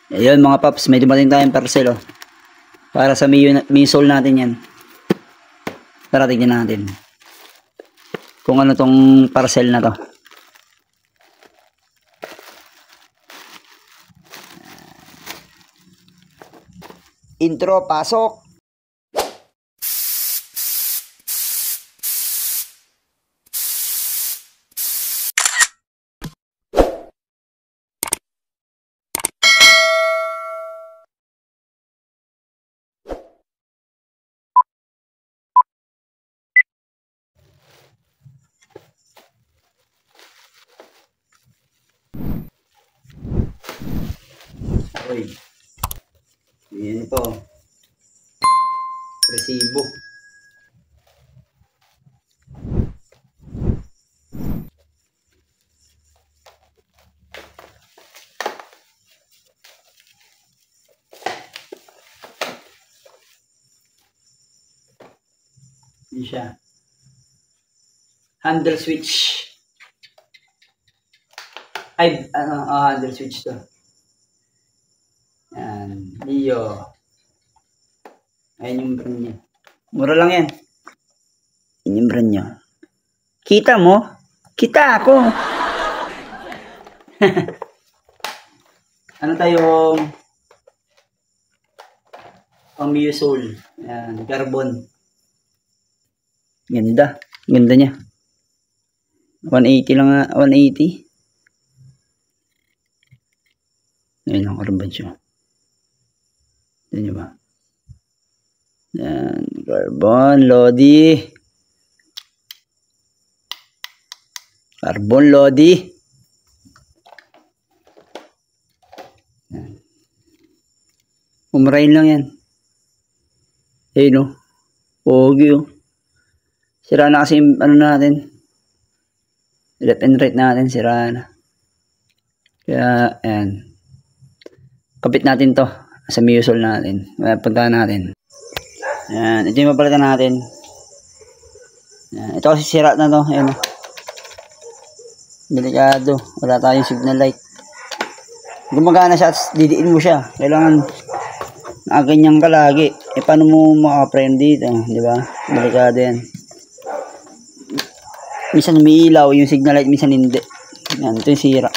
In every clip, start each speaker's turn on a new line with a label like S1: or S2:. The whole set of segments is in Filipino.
S1: Ayun mga paps, may dumating tayong parcel oh. Para sa Misol natin yan. Tara tignan natin kung ano tong parcel na to. Intro, pasok! Uy, yan ito. Resibo. Yan siya. Handle switch. Ay, handle switch to. Yan, Leo. Ayan yung brand niya. Mura lang yan. Yan yung brand niya. Kita mo? Kita ako. Ano tayong Misol. Yan, carbon. Ganda. Ganda niya. 180 lang nga. 180. Ayan ang carbon siya. Tignan nyo ba? Yan. Carbon. Lodi. Carbon Lodi. Yan. Umarain lang yan. Ayun o. Pogi o. Sira na kasi ano natin. Left and right natin. Sira na. Kaya ayan. Kapit natin to sa Misol natin. Puntahan natin. Ayan. Ito yung mapalitan natin. Ayan. Ito kasi sira na to. Ayan. Delikado. Wala tayong signal light. Gumagana siya at didiin mo siya. Kailangan nakaganyan ka lagi. Eh paano mo makaprem dito? Diba? Delikado yan. Minsan umiilaw yung signal light. Minsan hindi. Ayan. Ito yung sira.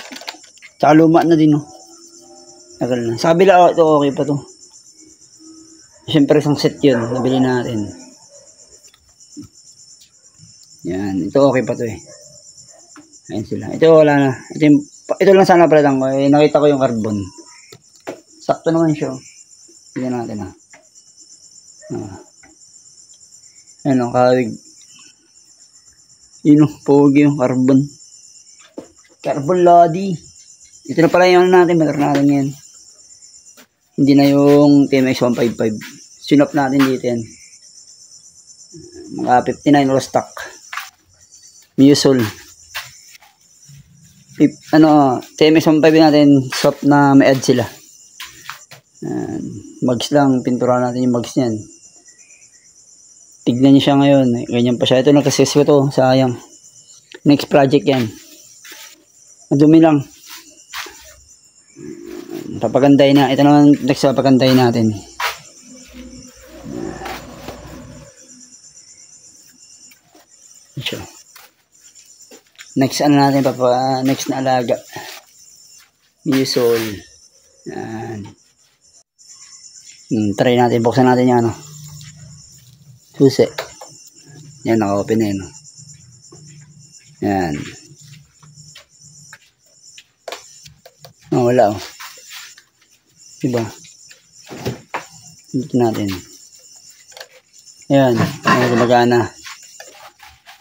S1: Tsaka luma na din oh. Tagal na. Sa kabila, ito okay pa to. Siyempre isang set yun. Nabili natin. Yan. Ito okay pa to eh. Ayan sila. Ito wala na. Ito lang sana palitan ko. Eh, nakita ko yung carbon. Sakto naman siya. Tignan natin ha. Ayan o. Kawig. Yun o. Pogi yung carbon. Carbon Lodi. Ito na pala yung natin. Meron natin yan. Hindi na yung TMX 155. Sinop natin dito yan. Mga 59 roll stock. Misol. TMX 155 natin. Swap na may add sila. Mags lang. Pintura natin yung mags niyan. Tignan niyo siya ngayon. Ganyan pa siya. Ito nakasis ko to. Sayang. Next project yan. Madumi lang. Papagandahin na. Ito naman next papagandahin natin. Next ano natin next na alaga. Misol. Yan. Try natin. Buksan natin yan ano. Susi. Yan naka-open na yun. Yan. Oh, wala oh. Diba? Dito natin. Ayan. Ayan, gumagana.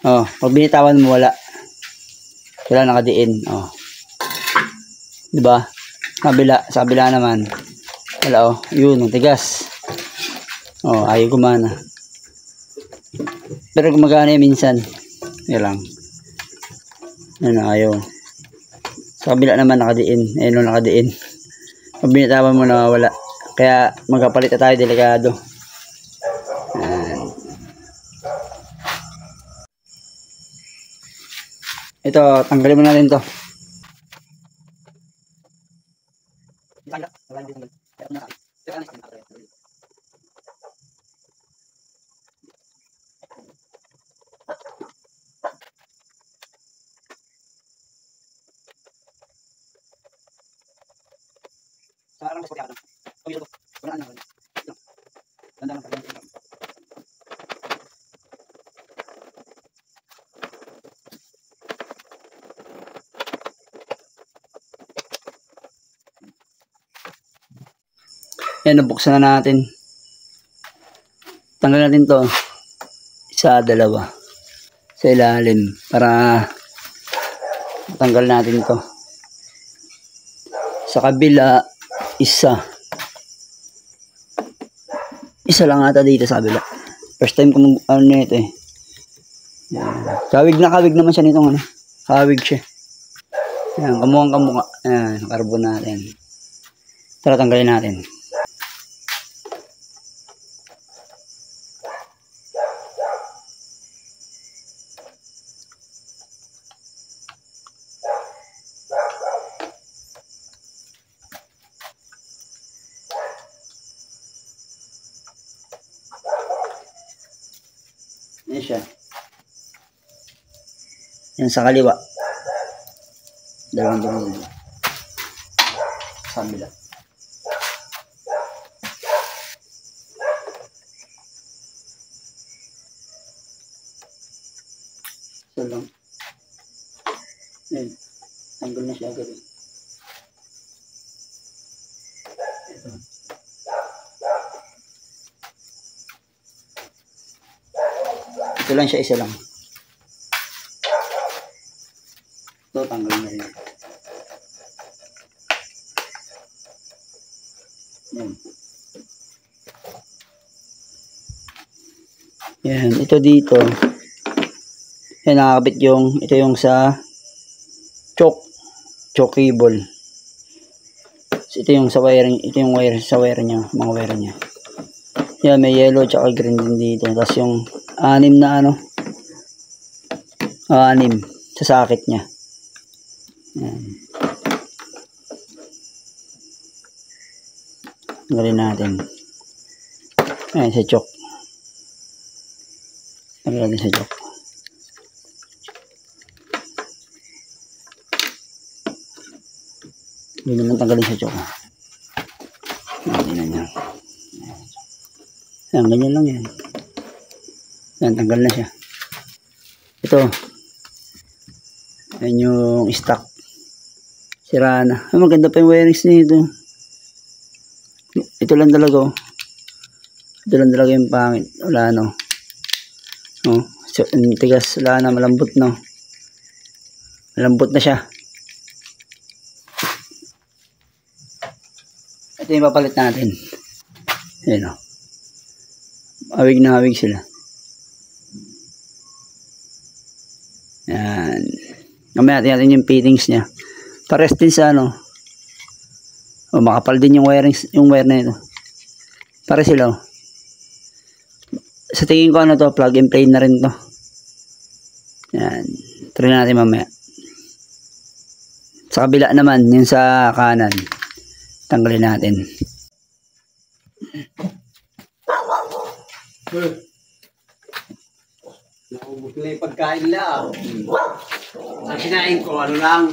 S1: Oh, pag binitawan mo, wala. Wala nakadiin. Oh. Diba? Sa kabila naman. Wala oh. Yun, ang tigas. Oh, ayaw gumana. Pero gumagana yan minsan. Yan lang. Yan, ayaw. Sa kabila naman nakadiin. Ayan o, nakadiin. Pag binitawan mo na wala. Kaya magkapalit na tayo, delikado. Ito, tanggalin mo natin to. Yan, nabuksan na natin. Tanggal natin to. Isa, dalawa. Sa ilalim. Para tanggal natin to. Sa kabila, isa. Isa lang ata dito sa kabila. First time kung ano nito eh. Yan. Kawig naman siya nitong ano. Kawig siya. Yan, kamukhang kamukha. Yan, carbon natin. Tara, tanggalin natin. Yan siya. Yan sa kaliwa. Dalawang dito. Sa kabila. So lang. Yan. Tanggal na siya agad. Ito lang siya, isa lang. Ito, tanggal na rin. Yan. Yan, ito dito. Yan, nakakabit yung, ito yung sa choke cable. So, ito yung sa wiring, ito yung wire, sa wire niya, mga wire niya. Yan, may yellow tsaka green din dito. Tapos yung anim na ano, anim sa socket niya. Yan. Tanggalin natin. Ayan, sa choke. Tanggalin natin sa choke. Hindi naman tanggalin sa choke. Hindi na niya. Ayan, ganyan lang yan. Ayan, tanggal na siya. Ito. Ayan yung stock. Sira na. Ay, maganda pa yung wirings nito. Ito lang talaga. Oh. Ito lang talaga yung pangit. Wala no. Oh, so, tigas. Wala na. Malambot no. Malambot na siya. Ito yung papalit natin. Ayan o. Awig na awig sila. Ayan. Kamaya natin yung fittings niya. Pares din sa ano. O, makapal din yung wiring, yung wire na ito. Pares sila o. Sa tingin ko ano to, plug and play na rin to. Ayan. Try natin mamaya. Sa kabila naman, yung sa kanan. Tanggalin natin.
S2: Naubos na yung pagkain lang. Ang kinain ko, ano lang,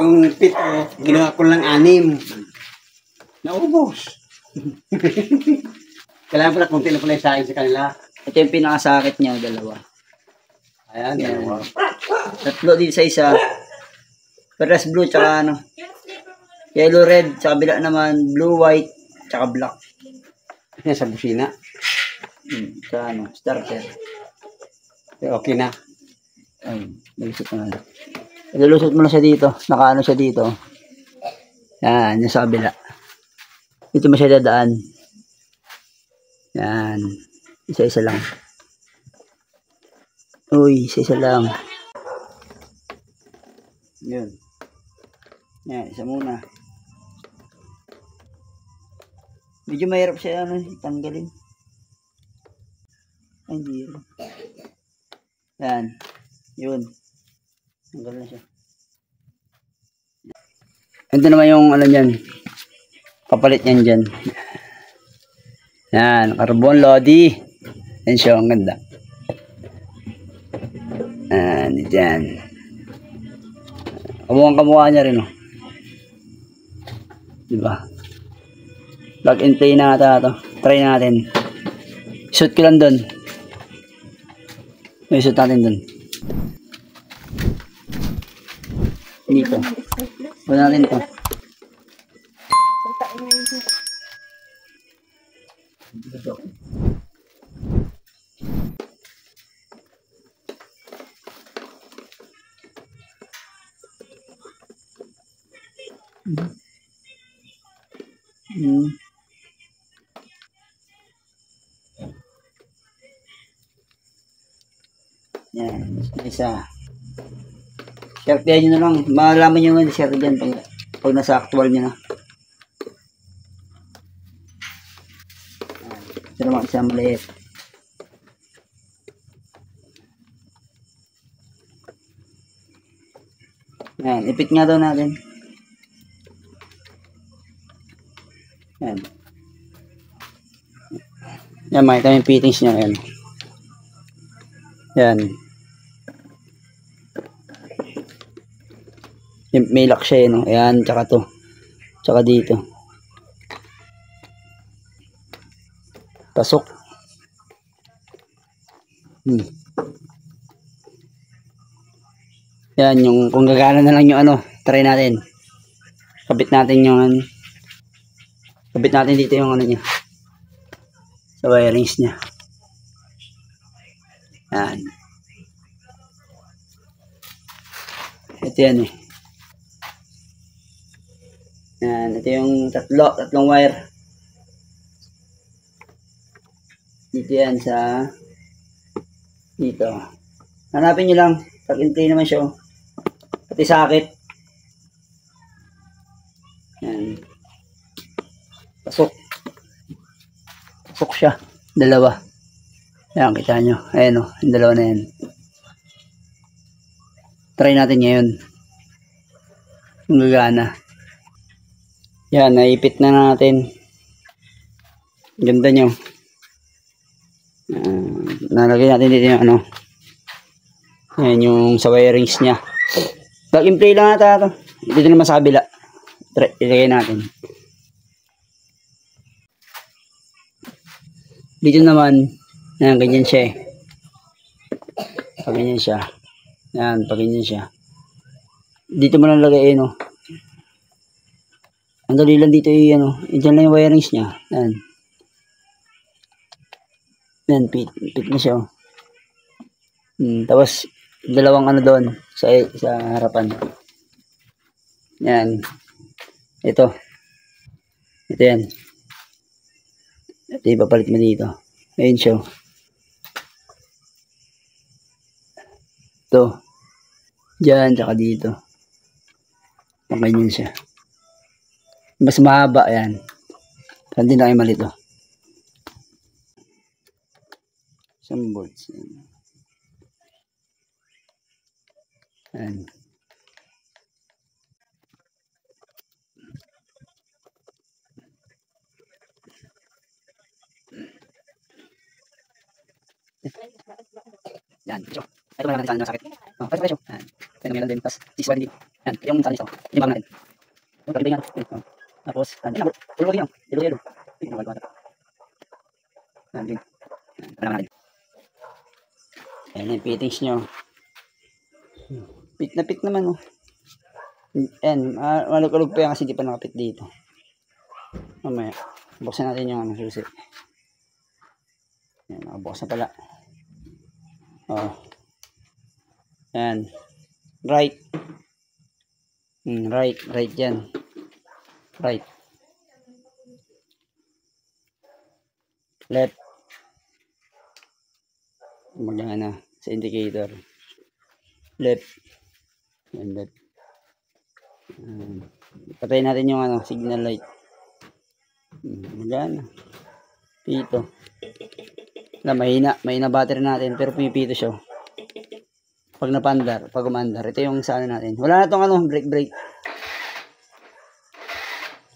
S2: yung pito, ginawa ko lang 6. Naubos. Kailangan pala kung na pala yung sain sa kanila.
S1: Ito yung pinakasakit niya, dalawa.
S2: Ayan, dalawa.
S1: Tatlo din sa isa. Pares blue, tsaka ano. Yellow, red, sa kabila naman, blue, white, tsaka black.
S2: Yan sa busina.
S1: Sa ano, starter.
S2: Okay na.
S1: Ay, nalusot na nga. Nalusot mo na siya dito. Nakaano siya dito. Yan, yung sa kabila. Dito mo siya dadaan. Yan. Isa-isa lang. Uy, isa-isa lang. Yun. Yan, isa muna. Medyo mahirap siya ano, tanggalin. Ay, hindi yun. Yan. Yun. Tanggal na siya. Ito naman yung ano dyan. Kapalit yan dyan. Yan. Carbon Lodi. Yan siya. Ang ganda. Dyan. Kamukhang niya rin, oh. Diba? Plug and play na ata ito. Try natin. Shoot ko lang dun. May shoot natin dun. Dito. Wala natin ito. Yan, isa. Share nyo na lang. Malaman nyo nga share dyan pag nasa actual nyo na. Ito naman isa maliit. Yan, ipit nga daw natin. Yan. Yan, makita yung fittings nyo. Yan. Yan. May lock siya, no? Ayan, tsaka to. Tsaka dito. Pasok. Yan, yung kung gagana na lang yung ano, try natin. Kabit natin yung ano. Kabit natin dito yung ano niya. Sa wirings niya. Yan. Ito yan eh. Yan, ito yung tatlong wire. Dito yan sa dito. Hanapin nyo lang. Pag-intay naman siya. Pati sakit. Yan. Pasok. Pasok siya. Dalawa. Yan, kita nyo. Ayan o. Yung dalawa na yan. Try natin ngayon. Kung gagana. Yan, naipit na natin. Ganda nyo. Nalagay natin dito yung ano. Yan yung sa wirings nya. Plug and play lang ata ito. Dito naman sa kabila. Ilagay natin. Dito naman. Yan, ganyan siya eh. Pag ganyan siya. Yan, pag ganyan siya. Dito mo lang lagay no. Ang dali lang dito yung ano. Diyan lang yung wirings nya. Yan. Yan, pit na siya. Tapos, dalawang ano doon sa harapan. Yan. Ito. Ito yan. Ito ipapalit mo dito. Ayun siya. Ito. Diyan, tsaka dito. Ganyan siya. Mas mahaba yan. Hindi na kayo malito. Some bolts. Ayan. Yan, presyo. Ito meron natin sa sakit. Oh, presyo. Yan. Ito meron din. Tapos, siswa din dito. Yan, yung sa nito. Yung bang natin. Yung kalibay nga. Tapos, yan. Tulog yan. Yelo. Yan, din. Yan, pala natin. Yan yung fittings nyo. Pit na pit naman, oh. Yan, malug-alug pa yan kasi di pa nakapit dito. Mamaya, buksan natin yung ano, susi. Yan, nakabukas na pala. Oh. Yan. Right. Right yan. Right. Left. Magana sa indicator. Left. Yan, left. Patay natin yung ano, signal light. Magana. Pito. Mahina battery natin pero pumipito siya. Pag umandar, ito yung sa ano natin. Wala na tong ano, brake.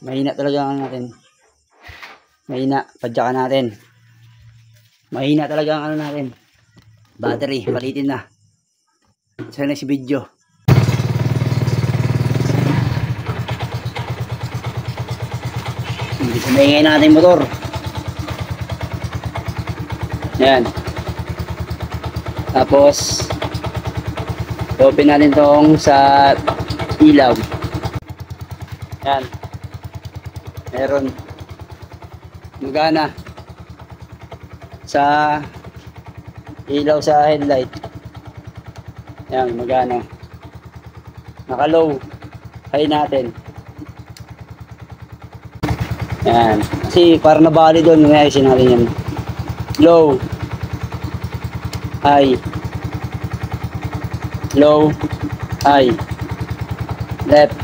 S1: Mahina talaga ang ano natin. Mahina. Padyakan natin. Mahina talaga ang ano natin. Battery. Palitin na. Sa next video. Hindi sumingay natin motor. Yan. Tapos open natin tong sa ilaw. Yan. Meron. Magana. Sa ilaw sa headlight. Yan, magana. Naka-low. High natin. Yan. Kasi para nabali doon, may ayusin natin yan. Low. High. Low. High. Left.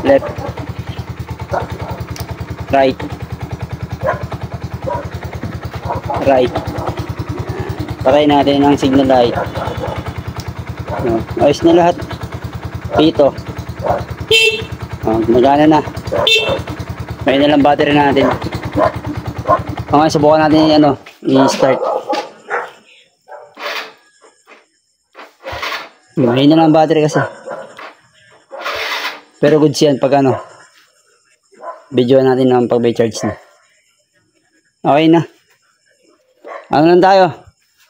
S1: Left. Right. Right. Patay natin ang signal light. Ayos na lahat. Dito. Magana na. May na lang battery natin. Okay, subukan natin yung ano, i-start. May na lang battery kasi. Pero good siyan pag ano. Video natin ng pag may charge na. Okay na. Ano lang tayo?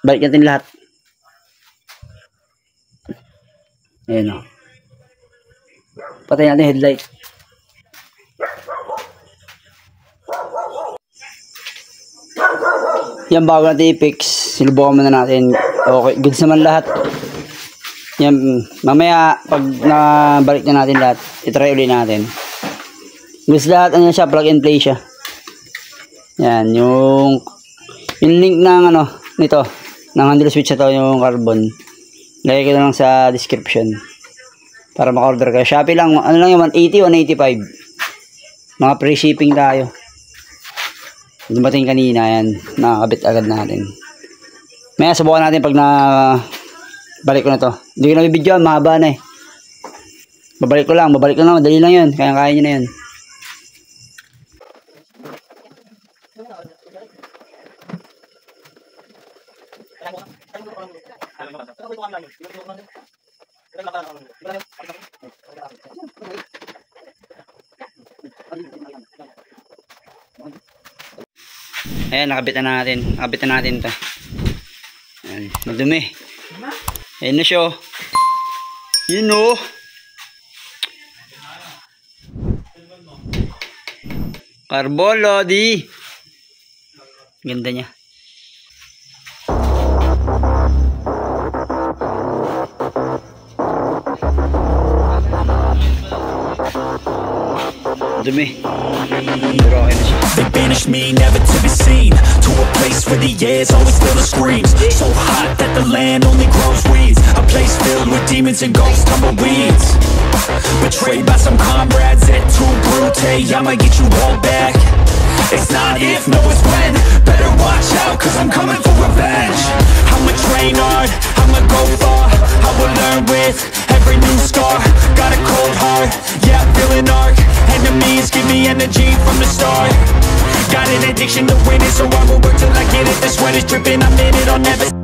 S1: Balik natin lahat. Ayan o. Patay natin headlight. Yan, bago natin i-fix, sinubukan muna natin. Okay, goods naman lahat. Yan, mamaya pag nabalik na natin lahat, itry ulit natin. Goods lahat, ano siya, plug and play siya. Yan, yung link ng ano, nito, ng handle switch na to, yung carbon. Lagay ko na lang sa description. Para maka-order kayo. Shopee lang, ano lang yung 180, 185. Mga free shipping tayo. Dumating kanina yan. Nakakabit agad natin. Maya subukan natin pag na balik ko na to. Hindi ko na bibidyoan, mahaba na eh. Babalik ko lang, madali lang yun. Kaya nyo na yun. Ayan, nakabit na natin ito. Ayan, madumi. Ayan na siya. Yun o. Carbolo di. Ganda niya. Dumi. Pero okay na siya.
S3: They banished me, never to be seen, to a place where the air's always filled with screams. So hot that the land only grows weeds. A place filled with demons and ghosts, tumbleweeds. Betrayed by some comrades at too brute. I'ma get you all back. It's not if, no it's when. Better watch out, cause I'm coming for revenge. I'ma train hard, I'ma go far. I will learn with every new scar. Got a cold heart, yeah, feeling dark. Enemies give me energy from the start. Got an addiction to winning, so I will work till I get it. The sweat is dripping, I'm in it, I'll never